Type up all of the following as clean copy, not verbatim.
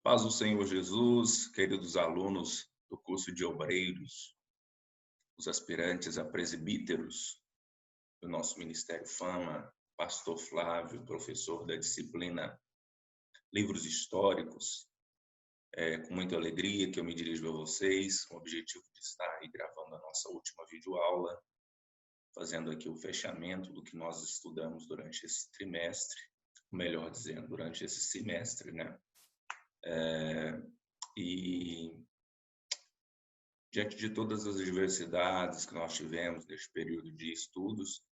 Paz do Senhor Jesus, queridos alunos do curso de obreiros, os aspirantes a presbíteros do nosso Ministério Fama, pastor Flávio, professor da disciplina Livros Históricos, com muita alegria que eu me dirijo a vocês, com o objetivo de estar aí gravando a nossa última videoaula, fazendo aqui o fechamento do que nós estudamos durante esse trimestre, melhor dizendo, durante esse semestre, né? E diante de todas as diversidades que nós tivemos neste período de estudos,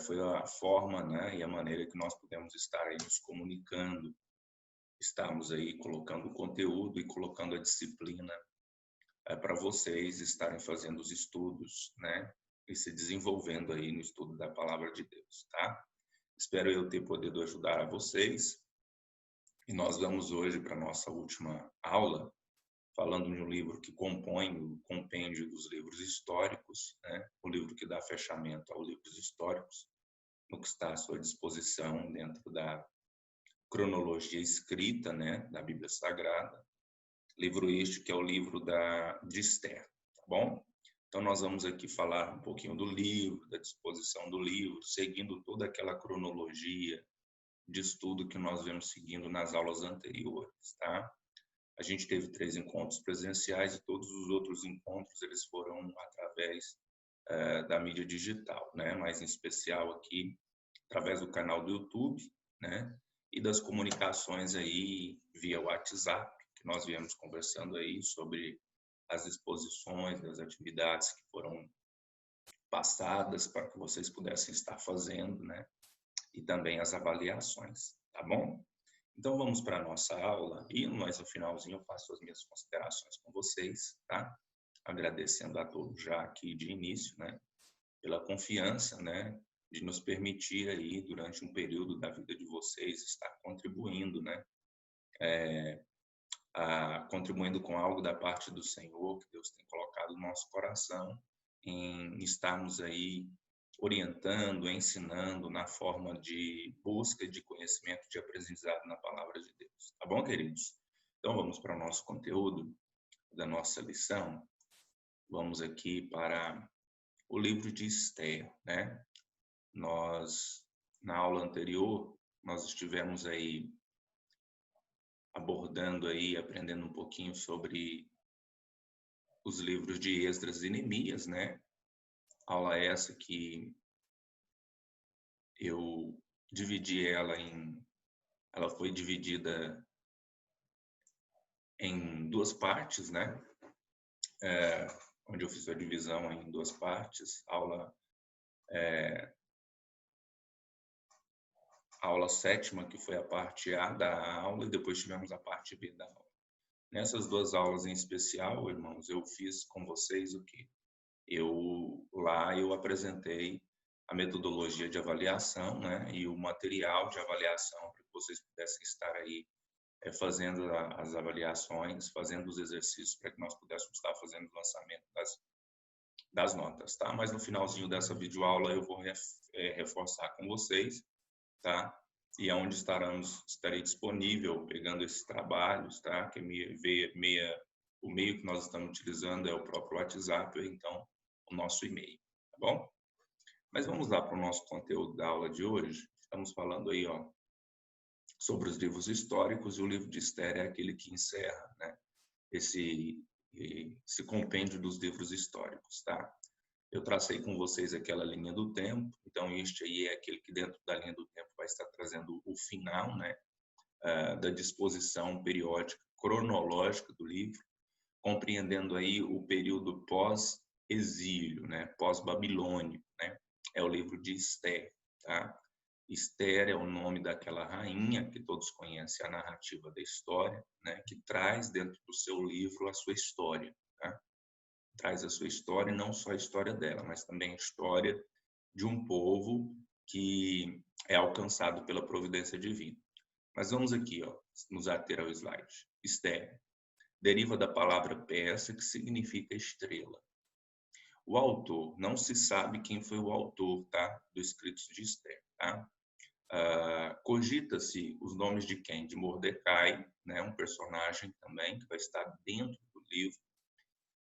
foi a forma, né, e a maneira que nós pudemos estar aí nos comunicando, estamos aí colocando o conteúdo e colocando a disciplina para vocês estarem fazendo os estudos, né, e se desenvolvendo aí no estudo da Palavra de Deus, tá? Espero eu ter podido ajudar a vocês. E nós vamos hoje para a nossa última aula, falando de um livro que compõe o compêndio dos livros históricos, né? O livro que dá fechamento aos livros históricos, no que está à sua disposição dentro da cronologia escrita, né, da Bíblia Sagrada. Livro este que é o livro de Esther, tá bom? Então nós vamos aqui falar um pouquinho do livro, da disposição do livro, seguindo toda aquela cronologia de estudo que nós vemos seguindo nas aulas anteriores, tá? A gente teve 3 encontros presenciais e todos os outros encontros eles foram através da mídia digital, né? Mas em especial aqui através do canal do YouTube, né? E das comunicações aí via WhatsApp, que nós viemos conversando aí sobre as exposições, das atividades que foram passadas para que vocês pudessem estar fazendo, né? E também as avaliações, tá bom? Então vamos para a nossa aula e mais no finalzinho eu faço as minhas considerações com vocês, tá? Agradecendo a todos já aqui de início, né? Pela confiança, né? De nos permitir aí durante um período da vida de vocês estar contribuindo, né? Contribuindo com algo da parte do Senhor que Deus tem colocado no nosso coração em estarmos aí orientando, ensinando na forma de busca de conhecimento, de aprendizado na palavra de Deus. Tá bom, queridos? Então vamos para o nosso conteúdo da nossa lição. Vamos aqui para o livro de Esther, né? Nós, na aula anterior, nós estivemos aí abordando aí, aprendendo um pouquinho sobre os livros de Esdras e Neemias, né? Aula essa que eu dividi ela foi dividida em 2 partes, né? Onde eu fiz a divisão em 2 partes, a aula 7ª, que foi a parte A da aula, e depois tivemos a parte B da aula. Nessas 2 aulas em especial, irmãos, eu fiz com vocês o quê? Eu apresentei a metodologia de avaliação, né, e o material de avaliação para que vocês pudessem estar aí fazendo as avaliações, fazendo os exercícios para que nós pudéssemos estar fazendo o lançamento das notas, tá? Mas no finalzinho dessa videoaula eu vou reforçar com vocês, tá? E onde estarei disponível pegando esses trabalhos, tá? Que o meio que nós estamos utilizando é o próprio WhatsApp, ou então o nosso e-mail, tá bom? Mas vamos lá para o nosso conteúdo da aula de hoje. Estamos falando aí, ó, sobre os livros históricos, e o livro de Esther é aquele que encerra, né, esse compêndio dos livros históricos, tá? Eu tracei com vocês aquela linha do tempo, então este aí é aquele que dentro da linha do tempo vai estar trazendo o final, né, da disposição periódica cronológica do livro, compreendendo aí o período pós-exílio, né, pós-babilônico, né? É o livro de Esther, tá? Esther é o nome daquela rainha que todos conhecem a narrativa da história, né, que traz dentro do seu livro a sua história, tá? Traz a sua história, e não só a história dela, mas também a história de um povo que é alcançado pela providência divina. Mas vamos aqui, ó, nos ater ao slide. Esther deriva da palavra persa, que significa estrela. O autor, não se sabe quem foi o autor, tá, dos escritos de Esther, tá? Cogita-se os nomes de quem? De Mordecai, né, um personagem também que vai estar dentro do livro,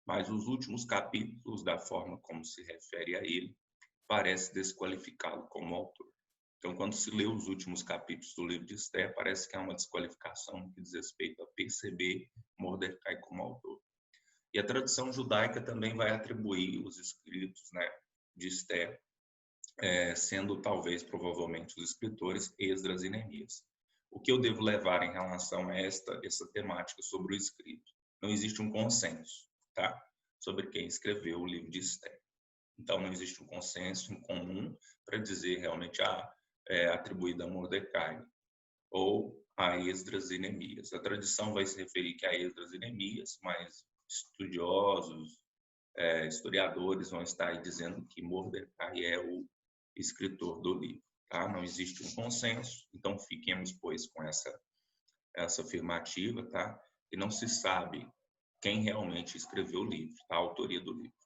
mas os últimos capítulos, da forma como se refere a ele, parece desqualificá-lo como autor. Então, quando se lê os últimos capítulos do livro de Esther, parece que há uma desqualificação que diz respeito a perceber Mordecai como autor. E a tradição judaica também vai atribuir os escritos, né, de Esther, sendo talvez, provavelmente, os escritores Esdras e Neemias. O que eu devo levar em relação a essa temática sobre o escrito? Não existe um consenso, tá, sobre quem escreveu o livro de Esther. Então, não existe um consenso em comum para dizer realmente atribuída a Mordecai ou a Esdras e Neemias. A tradição vai se referir que a Esdras e Neemias, mas estudiosos, historiadores vão estar aí dizendo que Mordecai é o escritor do livro. Tá? Não existe um consenso, então fiquemos, pois, com essa afirmativa, tá? E não se sabe quem realmente escreveu o livro, a autoria do livro.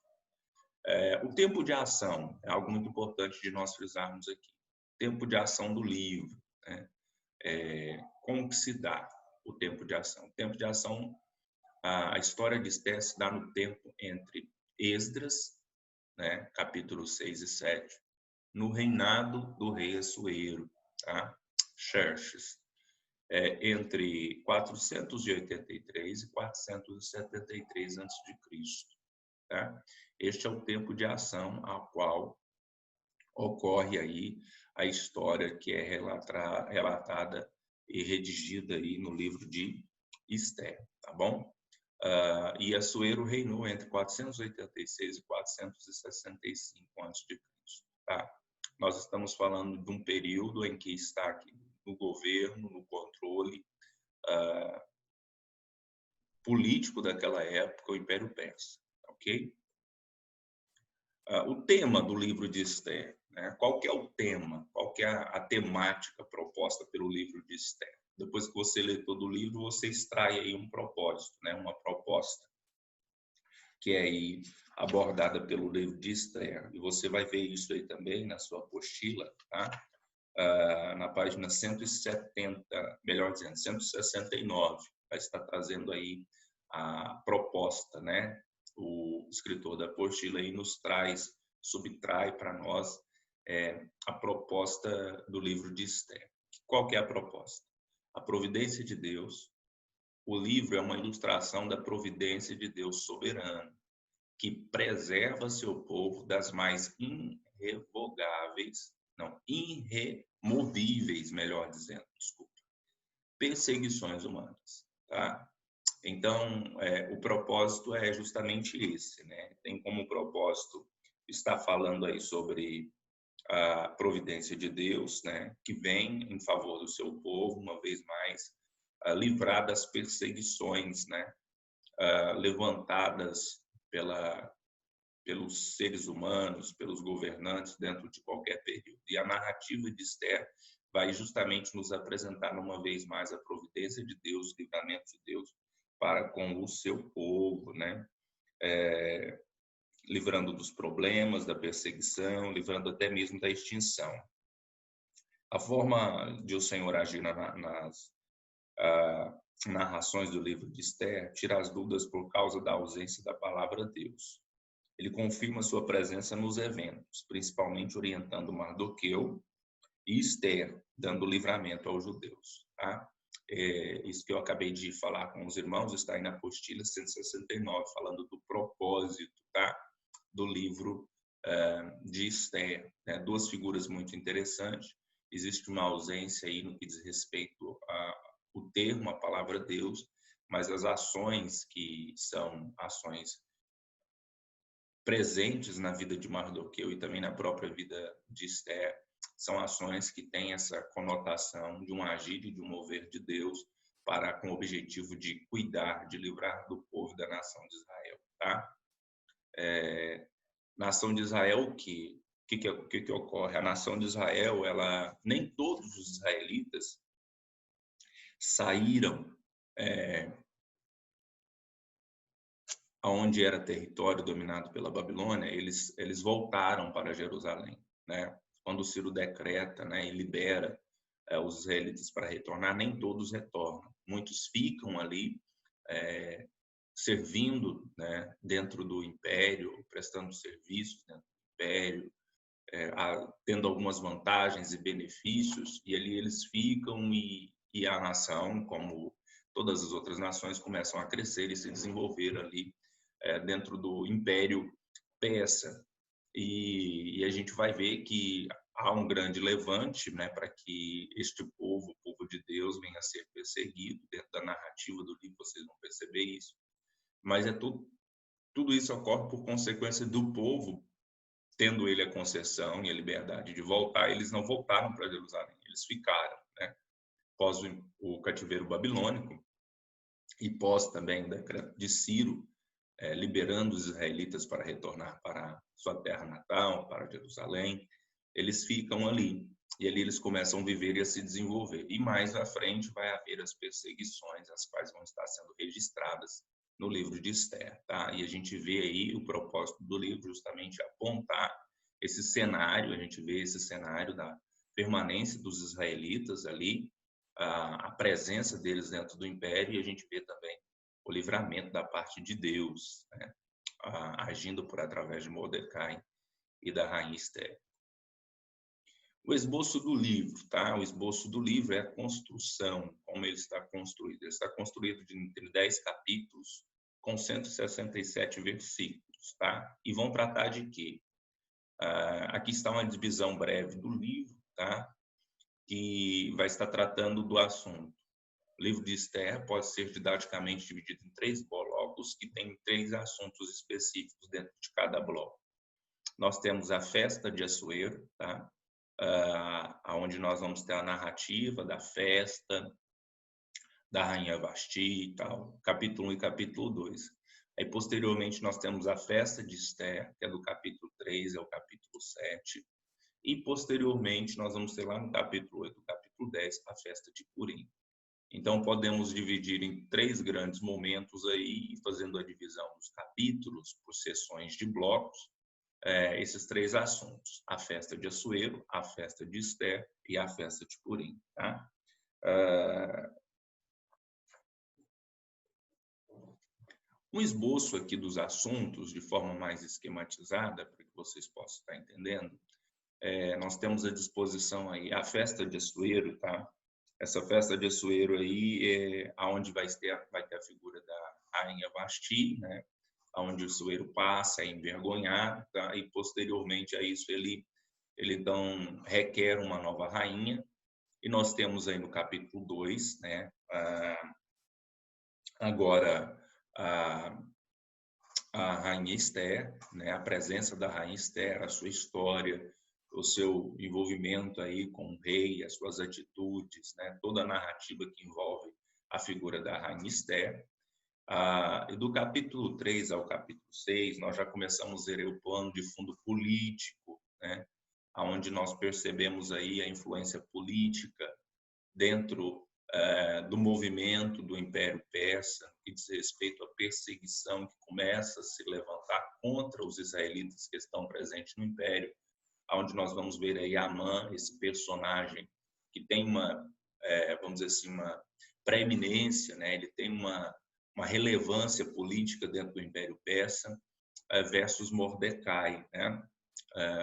O tempo de ação é algo muito importante de nós frisarmos aqui. Tempo de ação do livro, né? Como que se dá o tempo de ação? O tempo de ação, a história de Esther se dá no tempo entre Esdras, né, capítulo 6 e 7, no reinado do rei Assuero, tá? Xerxes, entre 483 e 473 a.C., tá? Este é o tempo de ação ao qual ocorre aí a história que é relatada e redigida aí no livro de Esther, tá bom? E Assuero reinou entre 486 e 465 a.C., tá? Nós estamos falando de um período em que está aqui no governo, no controle político daquela época, o Império Persa, ok? O tema do livro de Esther, né? Qual que é o tema? Qual que é a temática proposta pelo livro de Esther? Depois que você lê todo o livro, você extrai aí um propósito, né? Uma proposta que é aí abordada pelo livro de Esther. E você vai ver isso aí também na sua apostila, tá? Na página 170, melhor dizendo, 169, vai estar trazendo aí a proposta, né? O escritor da apostila aí nos subtrai para nós a proposta do livro de Esther. Qual que é a proposta? A providência de Deus. O livro é uma ilustração da providência de Deus soberano, que preserva seu povo das mais irremovíveis, melhor dizendo, desculpa, perseguições humanas, tá? Então, o propósito é justamente esse, né? Tem como propósito estar falando aí sobre a providência de Deus, né? Que vem em favor do seu povo, uma vez mais, livrar das perseguições, né? Levantadas pelos seres humanos, pelos governantes dentro de qualquer período. E a narrativa de Esther vai justamente nos apresentar uma vez mais a providência de Deus, o livramento de Deus para com o seu povo, né? Livrando dos problemas, da perseguição, livrando até mesmo da extinção. A forma de o Senhor agir nas narrações do livro de Esther tira as dúvidas por causa da ausência da palavra Deus. Ele confirma sua presença nos eventos, principalmente orientando Mardoqueu e Esther, dando livramento aos judeus. Tá? Isso que eu acabei de falar com os irmãos está aí na apostila 169, falando do propósito, tá? Do livro de Esther. Né? Duas figuras muito interessantes. Existe uma ausência aí no que diz respeito ao termo, a palavra Deus, mas as ações que são ações presentes na vida de Mardoqueu e também na própria vida de Esther, são ações que têm essa conotação de um agir e de um mover de Deus com o objetivo de cuidar, de livrar do povo da nação de Israel. Tá? Nação de Israel, o que ocorre? A nação de Israel, nem todos os israelitas saíram aonde era território dominado pela Babilônia, eles voltaram para Jerusalém, né? Quando Ciro decreta, né, e libera os israelitas para retornar, nem todos retornam. Muitos ficam ali servindo, né, dentro do império, prestando serviços dentro do império, tendo algumas vantagens e benefícios, e ali eles ficam e a nação, como todas as outras nações, começam a crescer e se desenvolver ali dentro do império persa. E a gente vai ver que há um grande levante, né, para que este povo, o povo de Deus, venha a ser perseguido. Dentro da narrativa do livro vocês vão perceber isso. Mas tudo isso ocorre por consequência do povo, tendo ele a concessão e a liberdade de voltar. Eles não voltaram para Jerusalém, eles ficaram, né? Pós o cativeiro babilônico e pós também o decreto de Ciro, liberando os israelitas para retornar para sua terra natal, para Jerusalém, eles ficam ali. E ali eles começam a viver e a se desenvolver. E mais à frente vai haver as perseguições, as quais vão estar sendo registradas no livro de Esther, tá? E a gente vê aí o propósito do livro justamente apontar esse cenário, a gente vê esse cenário da permanência dos israelitas ali, a presença deles dentro do império, e a gente vê também o livramento da parte de Deus, né? Agindo por através de Mordecai e da rainha Esther. O esboço do livro, tá? O esboço do livro é a construção, como ele está construído. Ele está construído entre 10 capítulos com 167 versículos, tá? E vão tratar de quê? Aqui está uma divisão breve do livro, tá? Que vai estar tratando do assunto. O livro de Esther pode ser didaticamente dividido em 3 blocos que têm 3 assuntos específicos dentro de cada bloco. Nós temos a festa de Assuero, tá? Onde nós vamos ter a narrativa da festa da rainha Vasti e tal, capítulo 1 e capítulo 2. Aí, posteriormente, nós temos a festa de Esther, que é do capítulo 3 ao capítulo 7. E, posteriormente, nós vamos ter lá no capítulo 8, capítulo 10, a festa de Purim. Então, podemos dividir em 3 grandes momentos aí, fazendo a divisão dos capítulos por seções de blocos, esses 3 assuntos: a festa de Assuero, a festa de Esther e a festa de Purim. Tá? Um esboço aqui dos assuntos, de forma mais esquematizada, para que vocês possam estar entendendo. Nós temos à disposição aí a festa de Assuero, tá? Essa festa de Assuero aí aonde vai ter a figura da rainha Vasti, né? Onde o Assuero passa, é envergonhado, tá? E posteriormente a isso ele então requer uma nova rainha. E nós temos aí no capítulo 2, né? Agora a rainha Esther, né? A presença da rainha Esther, a sua história, o seu envolvimento aí com o rei, as suas atitudes, né? Toda a narrativa que envolve a figura da rainha Esther. E do capítulo 3 ao capítulo 6, nós já começamos a ver o plano de fundo político, né? Onde nós percebemos aí a influência política dentro do movimento do Império Persa, que diz respeito à perseguição que começa a se levantar contra os israelitas que estão presentes no Império, onde nós vamos ver aí Amã, esse personagem que tem uma, vamos dizer assim, uma preeminência, né? Ele tem uma relevância política dentro do Império Persa, versus Mordecai, né?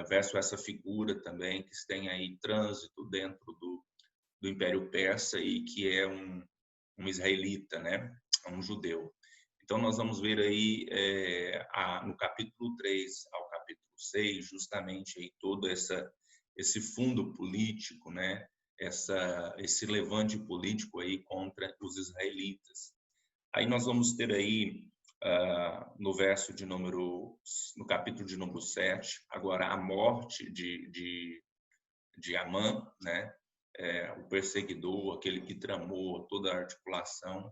Versus essa figura também que tem aí trânsito dentro do Império Persa e que é um israelita, né? Um judeu. Então, nós vamos ver aí no capítulo 3 ao capítulo 6, justamente aí todo esse fundo político, né? Esse levante político aí contra os israelitas. Aí nós vamos ter aí, no capítulo de número 7, agora a morte de Amã, né? O perseguidor, aquele que tramou toda a articulação,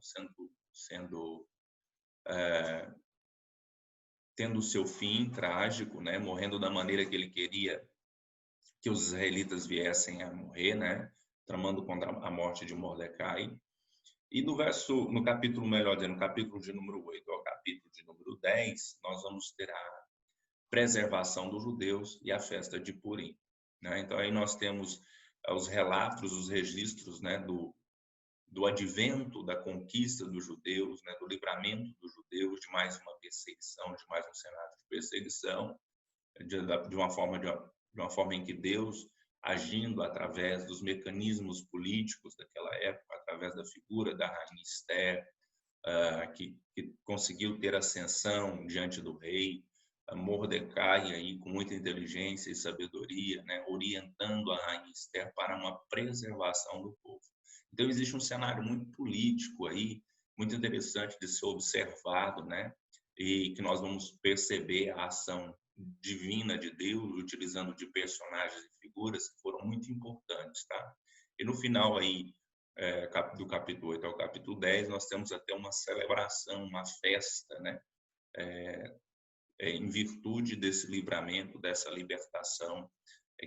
tendo o seu fim trágico, né? Morrendo da maneira que ele queria que os israelitas viessem a morrer, né? Tramando contra a morte de Mordecai. E no capítulo, melhor dizendo, no capítulo de número 8 ao capítulo de número 10, nós vamos ter a preservação dos judeus e a festa de Purim, né? Então, aí nós temos os relatos, os registros, né, do advento, da conquista dos judeus, né, do livramento dos judeus de mais uma perseguição, de mais um cenário de perseguição, de uma forma em que Deus, agindo através dos mecanismos políticos daquela época, através da figura da rainha Esther, que conseguiu ter ascensão diante do rei, Mordecai aí com muita inteligência e sabedoria, né, orientando a rainha Esther para uma preservação do povo. Então existe um cenário muito político aí, muito interessante de ser observado, né, e que nós vamos perceber a ação divina de Deus utilizando de personagens e figuras que foram muito importantes, tá? E no final aí do capítulo 8 ao capítulo 10, nós temos até uma celebração, uma festa, né? Em virtude desse livramento, dessa libertação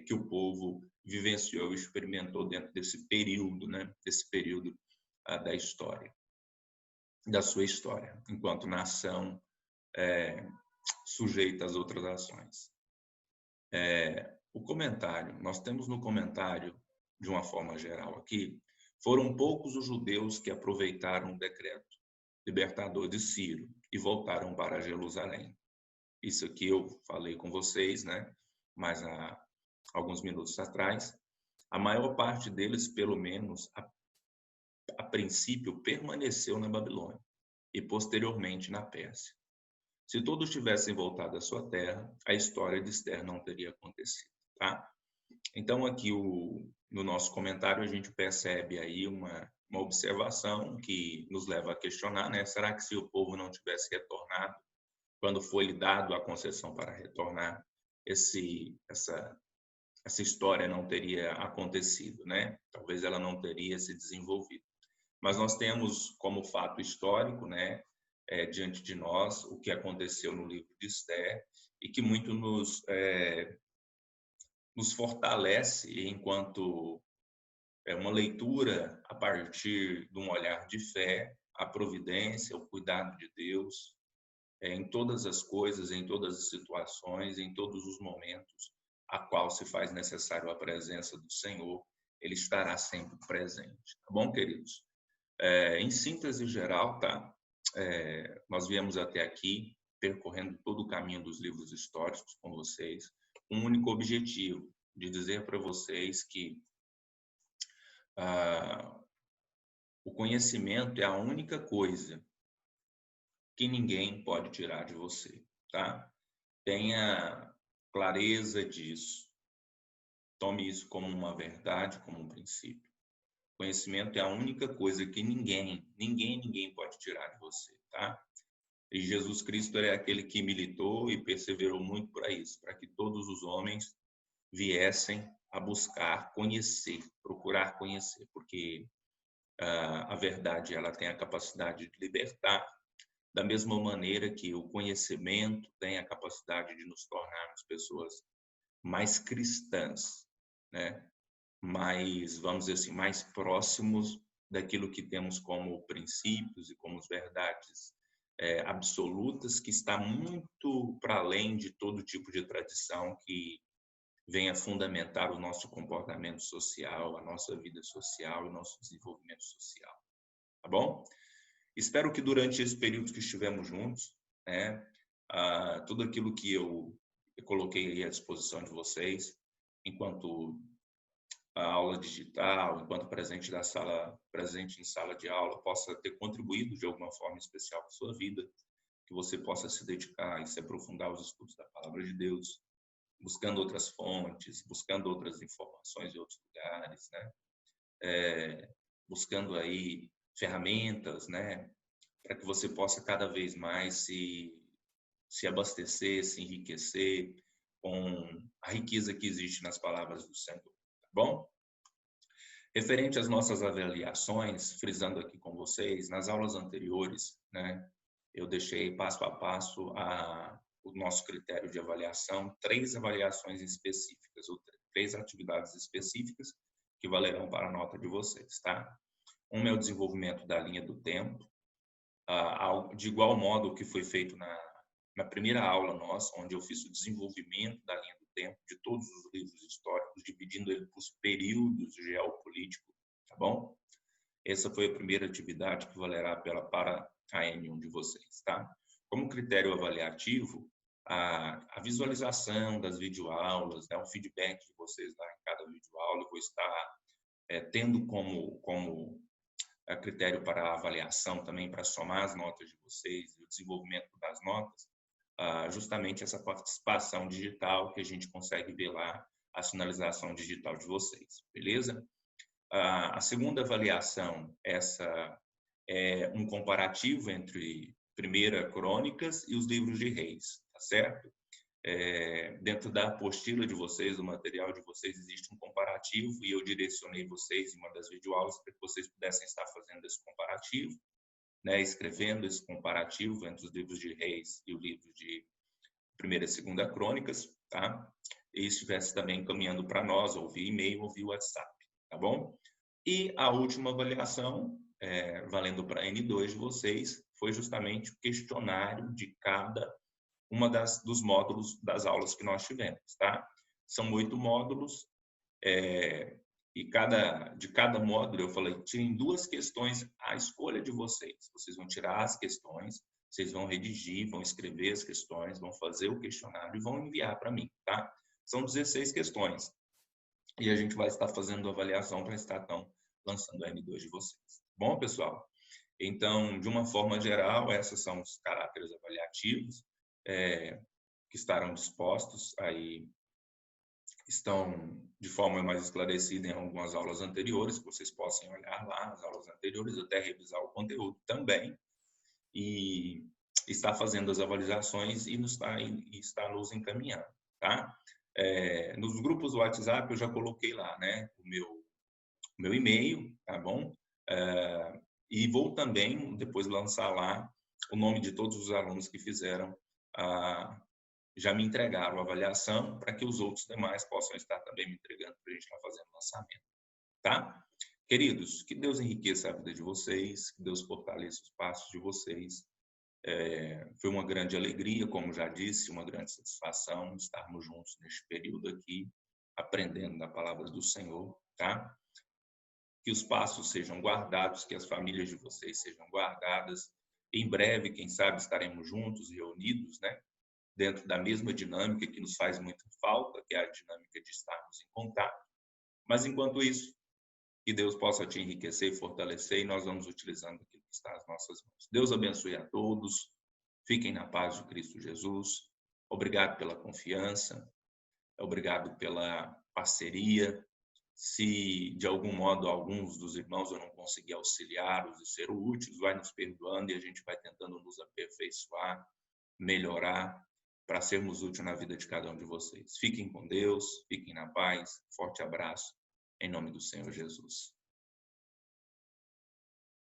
que o povo vivenciou e experimentou dentro desse período, né? Desse período da história, da sua história, enquanto nação sujeita às outras ações. O comentário, nós temos no comentário, de uma forma geral aqui, foram poucos os judeus que aproveitaram o decreto libertador de Ciro e voltaram para Jerusalém. Isso aqui eu falei com vocês, né? Mas há alguns minutos atrás. A maior parte deles, pelo menos, a princípio, permaneceu na Babilônia e posteriormente na Pérsia. Se todos tivessem voltado à sua terra, a história de Esther não teria acontecido, tá? Então, aqui no nosso comentário, a gente percebe aí uma observação que nos leva a questionar, né? Será que se o povo não tivesse retornado, quando foi-lhe dado a concessão para retornar, essa história não teria acontecido, né? Talvez ela não teria se desenvolvido. Mas nós temos como fato histórico, né, diante de nós, o que aconteceu no livro de Esther e que muito nos fortalece enquanto uma leitura a partir de um olhar de fé, a providência, o cuidado de Deus em todas as coisas, em todas as situações, em todos os momentos, a qual se faz necessário a presença do Senhor, Ele estará sempre presente. Tá bom, queridos? Em síntese geral, tá? Nós viemos até aqui percorrendo todo o caminho dos livros históricos com vocês, com um único objetivo, de dizer para vocês que o conhecimento é a única coisa que ninguém pode tirar de você, tá? Tenha clareza disso. Tome isso como uma verdade, como um princípio. Conhecimento é a única coisa que ninguém pode tirar de você, tá? E Jesus Cristo é aquele que militou e perseverou muito para isso, para que todos os homens viessem a buscar conhecer, procurar conhecer, porque a verdade ela tem a capacidade de libertar, da mesma maneira que o conhecimento tem a capacidade de nos tornarmos pessoas mais cristãs, né? Mais, vamos dizer assim, mais próximos daquilo que temos como princípios e como verdades absolutas, que está muito para além de todo tipo de tradição que venha fundamentar o nosso comportamento social, a nossa vida social e o nosso desenvolvimento social. Tá bom? Espero que durante esse período que estivemos juntos, né, tudo aquilo que eu coloquei aí à disposição de vocês, enquanto a aula digital, enquanto presente em sala de aula, possa ter contribuído de alguma forma especial para a sua vida, que você possa se dedicar e se aprofundar aos estudos da Palavra de Deus, buscando outras fontes, buscando outras informações de outros lugares, né? Buscando aí ferramentas, né? Para que você possa cada vez mais se abastecer, se enriquecer com a riqueza que existe nas palavras do Senhor, tá bom? Referente às nossas avaliações, frisando aqui com vocês, nas aulas anteriores, né, eu deixei passo a passo o nosso critério de avaliação, 3 avaliações específicas, ou 3 atividades específicas que valerão para a nota de vocês, tá? Uma é o desenvolvimento da linha do tempo, de igual modo que foi feito na primeira aula nossa, onde eu fiz o desenvolvimento da linha do tempo de todos os livros históricos, dividindo ele por períodos geopolíticos, tá bom? Essa foi a primeira atividade que valerá para a N1 de vocês, tá? Como critério avaliativo, a visualização das videoaulas, né, o feedback de vocês lá em cada videoaula, eu vou estar tendo como critério para a avaliação também, para somar as notas de vocês e o desenvolvimento das notas, justamente essa participação digital que a gente consegue ver lá, a sinalização digital de vocês, beleza? A segunda avaliação, essa é um comparativo entre Primeira Crônicas e os livros de Reis, tá certo? Dentro da apostila de vocês, do material de vocês, existe um comparativo e eu direcionei vocês em uma das videoaulas para que vocês pudessem estar fazendo esse comparativo, né, escrevendo esse comparativo entre os livros de Reis e o livro de Primeira e Segunda Crônicas, tá? E estivesse também encaminhando para nós, ou via e-mail ou via WhatsApp, tá bom? E a última avaliação, valendo para N2 de vocês, foi justamente o questionário de cada uma dos módulos das aulas que nós tivemos, tá? São 8 módulos, e de cada módulo eu falei, tirem 2 questões à escolha de vocês. Vocês vão tirar as questões, vocês vão redigir, vão escrever as questões, vão fazer o questionário e vão enviar para mim, tá? São 16 questões. E a gente vai estar fazendo a avaliação para estar lançando a N2 de vocês. Bom, pessoal? Então, de uma forma geral, esses são os caráteres avaliativos que estarão dispostos aí, estão de forma mais esclarecida em algumas aulas anteriores, que vocês possam olhar lá as aulas anteriores, até revisar o conteúdo também, e está fazendo as avaliações e está nos encaminhando, tá? Nos grupos do WhatsApp eu já coloquei lá, né, o meu e-mail, tá bom? E vou também depois lançar lá o nome de todos os alunos que fizeram já me entregaram a avaliação para que os outros demais possam estar também me entregando para a gente estar fazendo o lançamento, tá? Queridos, que Deus enriqueça a vida de vocês, que Deus fortaleça os passos de vocês. Foi uma grande alegria, como já disse, uma grande satisfação estarmos juntos neste período aqui, aprendendo da palavra do Senhor, tá? Que os passos sejam guardados, que as famílias de vocês sejam guardadas. Em breve, quem sabe, estaremos juntos, reunidos, né? Dentro da mesma dinâmica que nos faz muita falta, que é a dinâmica de estarmos em contato. Mas, enquanto isso, que Deus possa te enriquecer e fortalecer, e nós vamos utilizando aquilo que está nas nossas mãos. Deus abençoe a todos, fiquem na paz de Cristo Jesus. Obrigado pela confiança, obrigado pela parceria. Se, de algum modo, alguns dos irmãos eu não conseguir auxiliá-los e ser úteis, vai nos perdoando e a gente vai tentando nos aperfeiçoar, melhorar, para sermos úteis na vida de cada um de vocês. Fiquem com Deus, fiquem na paz. Forte abraço, em nome do Senhor Jesus.